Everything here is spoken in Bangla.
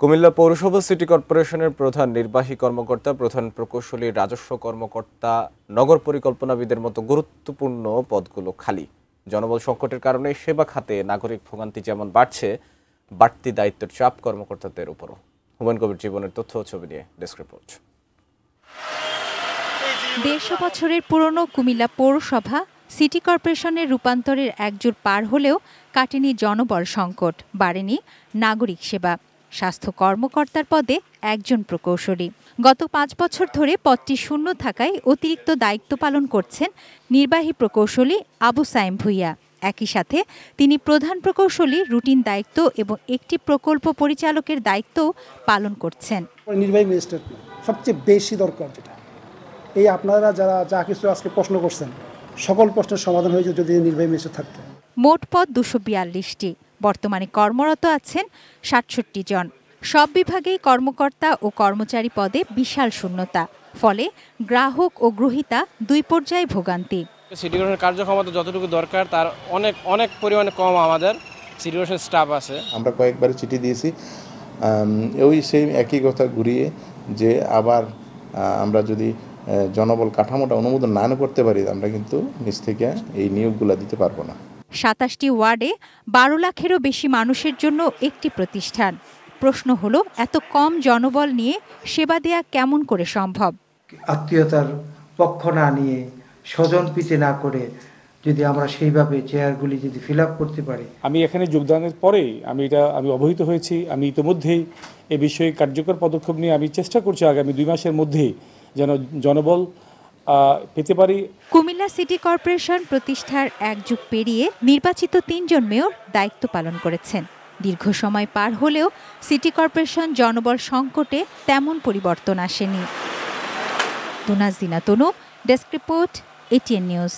কুমিল্লা পৌরসভা সিটি কর্পোরেশনের প্রধান নির্বাহী কর্মকর্তা, প্রধান প্রকৌশলী, রাজস্ব কর্মকর্তা, নগর পরিকল্পনাবিদের মতো গুরুত্বপূর্ণ পদগুলো খালি। জনবল সংকটের কারণে সেবা খাতে নাগরিক ভোগান্তি যেমন বাড়ছে, বাড়তি দায়িত্বের চাপ কর্মকর্তাদের উপরও। হুমায়ুন কবির জীবনের তথ্য ও ছবি নিয়ে ডেস্ক রিপোর্ট। 150 বছরের পুরনো কুমিল্লা পৌরসভা সিটি কর্পোরেশনের রূপান্তরের একজোর পার হলেও কাটেনি জনবল সংকট, বাড়েনি নাগরিক সেবা। স্বাস্থ্য কর্মকর্তার পদে একজন প্রকৌশলী। গত 5 বছর ধরে পদটি শূন্য থাকায় অতিরিক্ত দায়িত্ব পালন করছেন নির্বাহী প্রকৌশলী আবু সাইম ভুইয়া। একই সাথে তিনি প্রধান প্রকৌশলী, রুটিন দায়িত্ব এবং একটি প্রকল্প পরিচালকের দায়িত্বও পালন করছেন। নির্বাহী ম্যাজিস্ট্রেট সবচেয়ে বেশি দরকার, যেটা এই আপনারা যারা যা কিছু আজকে প্রশ্ন করছেন সকল প্রশ্নের সমাধান হয়েছে যদি নির্বাহী ম্যাজিস্ট্রেট থাকতো। মোট পদ 242টি। বর্তমানে কর্মরত আছেন 67 জন। সব বিভাগেই কর্মকর্তা ও কর্মচারী পদে বিশাল শূন্যতা। ফলে গ্রাহক ও গ্রহীতা দুই পর্যায়ে ভোগান্তি। সিটি কর্পোরেশনের কার্যক্ষমতা যতটুকু দরকার তার অনেক পরিমাণে কম আমাদের সিটি কর্পোরেশনের স্টাফ আছে। আমরা কয়েকবার চিঠি দিয়েছি, ওই সেই একই কথা ঘুরিয়ে যে আবার আমরা যদি জনবল কাঠামোটা অনুমোদন না করতে পারি, আমরা কিন্তু নিজ থেকে এই নিয়োগগুলো দিতে পারবো না। 27টি ওয়ার্ডে 12 লাখেরও বেশি মানুষের জন্য একটি প্রতিষ্ঠান। প্রশ্ন হলো, এত কম জনবল নিয়ে সেবা দেয়া কেমন করে সম্ভব? আত্মীয়তার পক্ষ না নিয়ে, স্বজন প্রীতি না করে যদি আমরা সেইভাবে চেয়ারগুলি যদি ফিল আপ করতে পারি। আমি এখানে যোগদানের পরে আমি অবহিত হয়েছি। আমি ইতিমধ্যেই এ বিষয়ে কার্যকর পদক্ষেপ নিয়ে আমি চেষ্টা করছি আগামী 2 মাসের মধ্যেই যেন জনবল পেতে পারি। কুমিল্লা সিটি কর্পোরেশন প্রতিষ্ঠার 1 যুগ পেরিয়ে নির্বাচিত 3 জন মেয়র দায়িত্ব পালন করেছেন। দীর্ঘ সময় পার হলেও সিটি কর্পোরেশন জনবল সংকটে তেমন পরিবর্তন আসেনি। তুনাজ দিনা তনু, ডেস্ক রিপোর্ট, ATN নিউজ।